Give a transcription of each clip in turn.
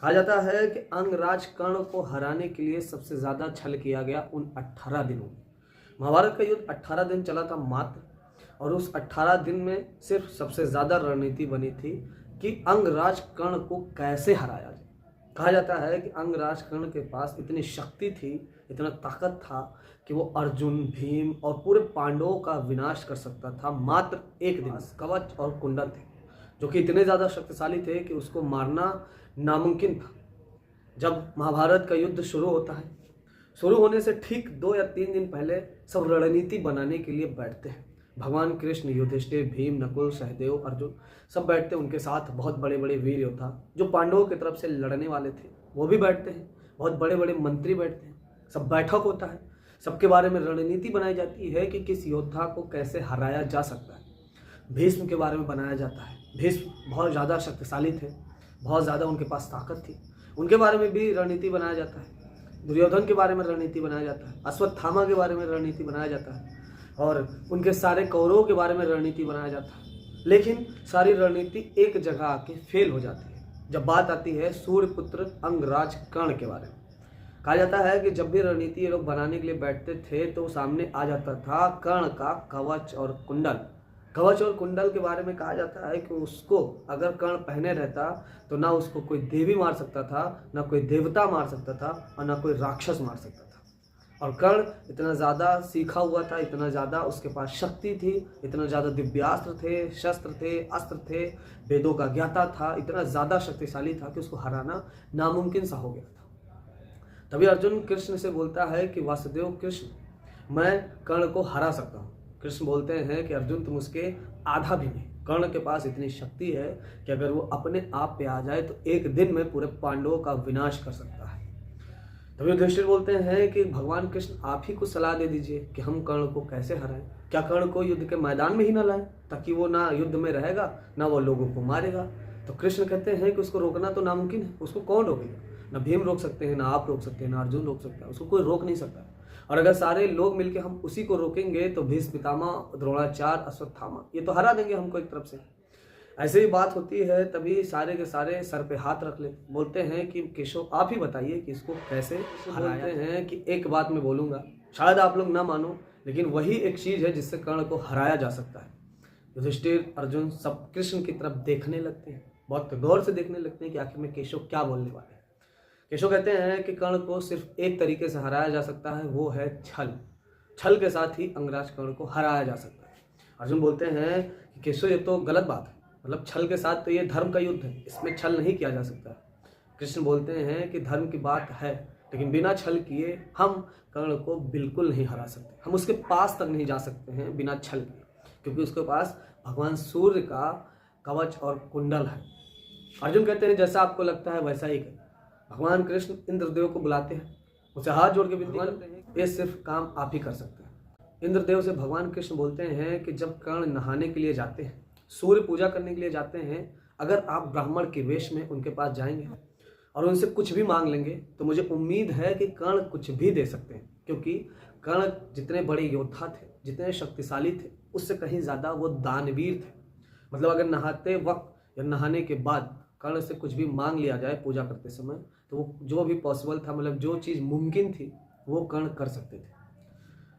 कहा जाता है कि अंगराज कर्ण को हराने के लिए सबसे ज़्यादा छल किया गया उन 18 दिनों में। महाभारत का युद्ध 18 दिन चला था मात्र, और उस 18 दिन में सिर्फ सबसे ज़्यादा रणनीति बनी थी कि अंगराज कर्ण को कैसे हराया जाए। कहा जाता है कि अंगराज कर्ण के पास इतनी शक्ति थी, इतना ताकत था कि वो अर्जुन, भीम और पूरे पांडवों का विनाश कर सकता था मात्र एक दिन। कवच और कुंडल थे जो कि इतने ज़्यादा शक्तिशाली थे कि उसको मारना नामुमकिन था। जब महाभारत का युद्ध शुरू होता है, शुरू होने से ठीक 2 या 3 दिन पहले सब रणनीति बनाने के लिए बैठते हैं। भगवान कृष्ण, युधिष्ठिर, भीम, नकुल, सहदेव, अर्जुन सब बैठते हैं। उनके साथ बहुत बड़े बड़े वीर योद्धा जो पांडवों की तरफ से लड़ने वाले थे वो भी बैठते हैं। बहुत बड़े बड़े मंत्री बैठते हैं। सब बैठक होता है, सबके बारे में रणनीति बनाई जाती है कि किस योद्धा को कैसे हराया जा सकता है। भीष्म के बारे में बनाया जाता है। भीष्म बहुत ज़्यादा शक्तिशाली थे, बहुत ज़्यादा उनके पास ताकत थी, उनके बारे में भी रणनीति बनाया जाता है। दुर्योधन के बारे में रणनीति बनाया जाता है। अश्वत्थामा के बारे में रणनीति बनाया जाता है, और उनके सारे कौरवों के बारे में रणनीति बनाया जाता है। लेकिन सारी रणनीति एक जगह आके फेल हो जाती है जब बात आती है सूर्यपुत्र अंगराज कर्ण के बारे में। कहा जाता है कि जब भी रणनीति ये लोग बनाने के लिए बैठते थे तो सामने आ जाता था कर्ण का कवच और कुंडल। कवच और कुंडल के बारे में कहा जाता है कि उसको अगर कर्ण पहने रहता तो ना उसको कोई देवी मार सकता था, ना कोई देवता मार सकता था, और ना कोई राक्षस मार सकता था। और कर्ण इतना ज़्यादा सीखा हुआ था, इतना ज़्यादा उसके पास शक्ति थी, इतना ज़्यादा दिव्यास्त्र थे, शस्त्र थे, अस्त्र थे, वेदों का ज्ञाता था, इतना ज़्यादा शक्तिशाली था कि उसको हराना नामुमकिन सा हो गया था। तभी अर्जुन कृष्ण से बोलता है कि वासुदेव कृष्ण, मैं कर्ण को हरा सकता हूँ। कृष्ण बोलते हैं कि अर्जुन तुम उसके आधा भी नहीं। कर्ण के पास इतनी शक्ति है कि अगर वो अपने आप पे आ जाए तो एक दिन में पूरे पांडवों का विनाश कर सकता है। तभी युधिष्ठिर बोलते हैं कि भगवान कृष्ण आप ही कुछ सलाह दे दीजिए कि हम कर्ण को कैसे हराएं। क्या कर्ण को युद्ध के मैदान में ही ना लाएं, ताकि वो ना युद्ध में रहेगा ना वो लोगों को मारेगा। तो कृष्ण कहते हैं कि उसको रोकना तो नामुमकिन है, उसको कौन रोकेगा? ना भीम रोक सकते हैं, ना आप रोक सकते हैं, ना अर्जुन रोक सकता है, उसको कोई रोक नहीं सकता। और अगर सारे लोग मिलकर हम उसी को रोकेंगे तो भीष्म पितामह, द्रोणाचार्य, अश्वत्थामा ये तो हरा देंगे हमको एक तरफ से। ऐसे ही बात होती है, तभी सारे के सारे सर पे हाथ रख ले, बोलते हैं कि केशव आप ही बताइए कि इसको कैसे हराया। बोलते हैं कि एक बात मैं बोलूँगा, शायद आप लोग ना मानो, लेकिन वही एक चीज़ है जिससे कर्ण को हराया जा सकता है। युधिष्ठिर, अर्जुन सब कृष्ण की तरफ देखने लगते हैं, बहुत गौर से देखने लगते हैं कि आखिर में केशव क्या बोलने वाले हैं। केशव कहते हैं कि कर्ण को सिर्फ एक तरीके से हराया जा सकता है, वो है छल। छल के साथ ही अंगराज कर्ण को हराया जा सकता है। अर्जुन बोलते हैं कि केशव ये तो गलत बात है, मतलब छल के साथ तो ये धर्म का युद्ध है, इसमें छल नहीं किया जा सकता। कृष्ण बोलते हैं कि धर्म की बात है, लेकिन बिना छल किए हम कर्ण को बिल्कुल नहीं हरा सकते। हम उसके पास तक नहीं जा सकते हैं बिना छल किए, क्योंकि उसके पास भगवान सूर्य का कवच और कुंडल है। अर्जुन कहते हैं जैसा आपको लगता है वैसा ही करें। भगवान कृष्ण इंद्रदेव को बुलाते हैं, उसे हाथ जोड़ के विनती करते हैं, ये सिर्फ काम आप ही कर सकते हैं। इंद्रदेव से भगवान कृष्ण बोलते हैं कि जब कर्ण नहाने के लिए जाते हैं, सूर्य पूजा करने के लिए जाते हैं, अगर आप ब्राह्मण के वेश में उनके पास जाएंगे और उनसे कुछ भी मांग लेंगे तो मुझे उम्मीद है कि कर्ण कुछ भी दे सकते हैं, क्योंकि कर्ण जितने बड़े योद्धा थे, जितने शक्तिशाली थे, उससे कहीं ज़्यादा वो दानवीर थे। मतलब अगर नहाते वक्त या नहाने के बाद कर्ण से कुछ भी मांग लिया जाए पूजा करते समय, तो वो जो भी पॉसिबल था, मतलब जो चीज़ मुमकिन थी वो कर्ण कर सकते थे।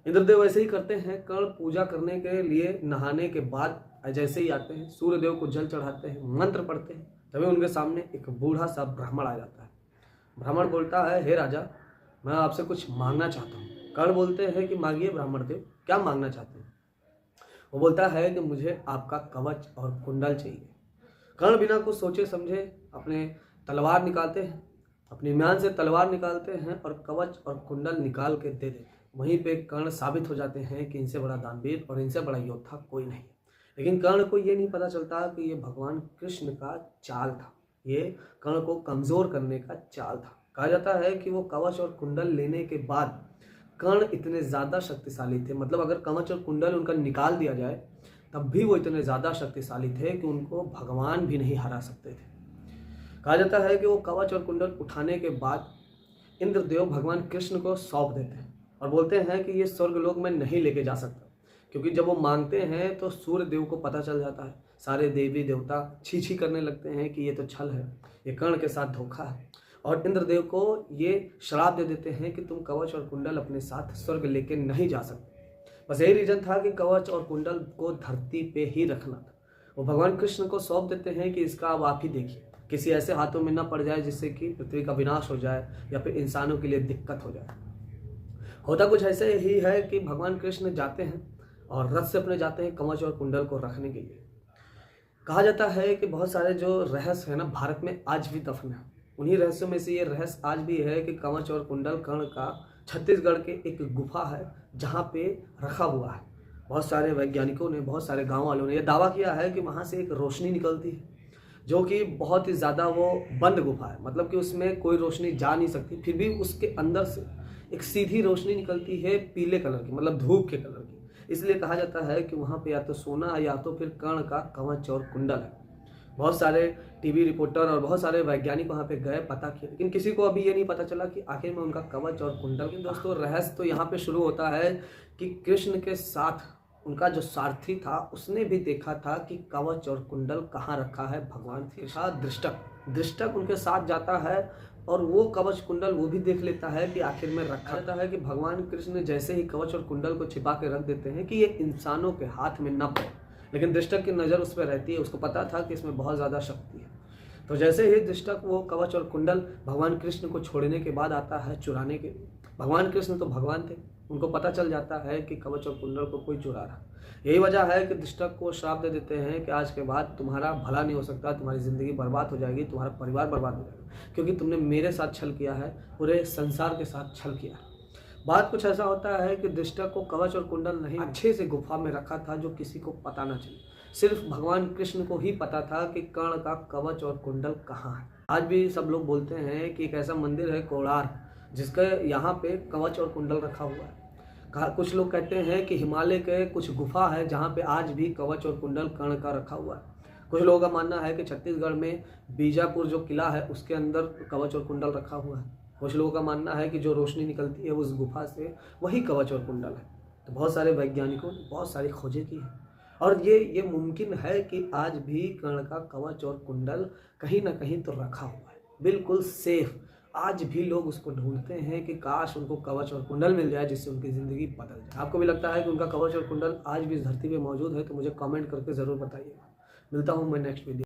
इंद्रदेव ऐसे ही करते हैं। कर्ण पूजा करने के लिए नहाने के बाद जैसे ही आते हैं, सूर्यदेव को जल चढ़ाते हैं, मंत्र पढ़ते हैं, तभी उनके सामने एक बूढ़ा सा ब्राह्मण आ जाता है। ब्राह्मण बोलता है, हे राजा, मैं आपसे कुछ मांगना चाहता हूँ। कर्ण बोलते हैं कि मांगिए ब्राह्मण देव, क्या मांगना चाहते हैं? वो बोलता है कि मुझे आपका कवच और कुंडल चाहिए। कर्ण बिना कुछ सोचे समझे अपने तलवार निकालते हैं, अपनी म्यान से तलवार निकालते हैं और कवच और कुंडल निकाल के दे देते हैं। वहीं पे कर्ण साबित हो जाते हैं कि इनसे बड़ा दानवीर और इनसे बड़ा योद्धा कोई नहीं। लेकिन कर्ण को ये नहीं पता चलता कि ये भगवान कृष्ण का चाल था, ये कर्ण को कमज़ोर करने का चाल था। कहा जाता है कि वो कवच और कुंडल लेने के बाद कर्ण इतने ज़्यादा शक्तिशाली थे, मतलब अगर कवच और कुंडल उनका निकाल दिया जाए तब भी वो इतने ज़्यादा शक्तिशाली थे कि उनको भगवान भी नहीं हरा सकते थे। कहा जाता है कि वो कवच और कुंडल उठाने के बाद इंद्रदेव भगवान कृष्ण को सौंप देते हैं और बोलते हैं कि ये स्वर्गलोक में नहीं लेके जा सकता, क्योंकि जब वो मांगते हैं तो सूर्य देव को पता चल जाता है, सारे देवी देवता छी छी करने लगते हैं कि ये तो छल है, ये कर्ण के साथ धोखा है, और इंद्रदेव को ये श्राप दे देते हैं कि तुम कवच और कुंडल अपने साथ स्वर्ग लेके नहीं जा सकते। बस यही रीजन था कि कवच और कुंडल को धरती पे ही रखना था। वो भगवान कृष्ण को सौंप देते हैं कि इसका अब आप ही देखिए, किसी ऐसे हाथों में न पड़ जाए जिससे कि पृथ्वी का विनाश हो जाए या फिर इंसानों के लिए दिक्कत हो जाए। होता कुछ ऐसे ही है कि भगवान कृष्ण जाते हैं और रथ से अपने जाते हैं कवच और कुंडल को रखने के लिए। कहा जाता है कि बहुत सारे जो रहस्य है ना भारत में आज भी दफन है। उन्हीं रहस्यों में से ये रहस्य आज भी है कि कवच और कुंडल कर्ण का छत्तीसगढ़ के एक गुफा है जहाँ पे रखा हुआ है। बहुत सारे वैज्ञानिकों ने, बहुत सारे गांव वालों ने यह दावा किया है कि वहाँ से एक रोशनी निकलती है जो कि बहुत ही ज़्यादा वो बंद गुफा है, मतलब कि उसमें कोई रोशनी जा नहीं सकती, फिर भी उसके अंदर से एक सीधी रोशनी निकलती है पीले कलर की, मतलब धूप के कलर की। इसलिए कहा जाता है कि वहाँ पे या तो सोना है या तो फिर कर्ण का कवच और कुंडल है। बहुत सारे टीवी रिपोर्टर और बहुत सारे वैज्ञानिक वहाँ पे गए, पता किया, लेकिन किसी को अभी ये नहीं पता चला कि आखिर में उनका कवच और कुंडल। लेकिन दोस्तों रहस्य तो यहाँ पे शुरू होता है कि कृष्ण के साथ उनका जो सारथी था उसने भी देखा था कि कवच और कुंडल कहाँ रखा है। भगवान के साथ दृष्टक उनके साथ जाता है और वो कवच कुंडल वो भी देख लेता है कि आखिर में रखा जाता है कि भगवान कृष्ण जैसे ही कवच और कुंडल को छिपा के रख देते हैं कि ये इंसानों के हाथ में न पड़े, लेकिन दृष्टक की नज़र उस पर रहती है। उसको पता था कि इसमें बहुत ज़्यादा शक्ति है। तो जैसे ही दृष्टक वो कवच और कुंडल भगवान कृष्ण को छोड़ने के बाद आता है चुराने के लिए। भगवान कृष्ण तो भगवान थे, उनको पता चल जाता है कि कवच और कुंडल को कोई चुरा रहा। यही वजह है कि दृष्टक को श्राप दे देते हैं कि आज के बाद तुम्हारा भला नहीं हो सकता, तुम्हारी ज़िंदगी बर्बाद हो जाएगी, तुम्हारा परिवार बर्बाद हो जाएगा, क्योंकि तुमने मेरे साथ छल किया है, पूरे संसार के साथ छल किया है। बात कुछ ऐसा होता है कि दृष्टक को कवच और कुंडल नहीं अच्छे से गुफा में रखा था जो किसी को पता ना चले। सिर्फ भगवान कृष्ण को ही पता था कि कर्ण का कवच और कुंडल कहाँ है। आज भी सब लोग बोलते हैं कि एक ऐसा मंदिर है कोणार्क जिसके यहाँ पे कवच और कुंडल रखा हुआ है। कुछ लोग कहते हैं कि हिमालय के कुछ गुफा है जहाँ पे आज भी कवच और कुंडल कर्ण का रखा हुआ है। कुछ लोगों का मानना है कि छत्तीसगढ़ में बीजापुर जो किला है उसके अंदर कवच और कुंडल रखा हुआ है। कुछ लोगों का मानना है कि जो रोशनी निकलती है उस गुफा से वही कवच और कुंडल है। तो बहुत सारे वैज्ञानिकों ने बहुत सारी खोजें की हैं और ये मुमकिन है कि आज भी कर्ण का कवच और कुंडल कहीं ना कहीं तो रखा हुआ है, बिल्कुल सेफ। आज भी लोग उसको ढूंढते हैं कि काश उनको कवच और कुंडल मिल जाए जिससे उनकी ज़िंदगी बदल जाए। आपको भी लगता है कि उनका कवच और कुंडल आज भी इस धरती पे मौजूद है? तो मुझे कमेंट करके ज़रूर बताइएगा। मिलता हूँ मैं नेक्स्ट वीडियो।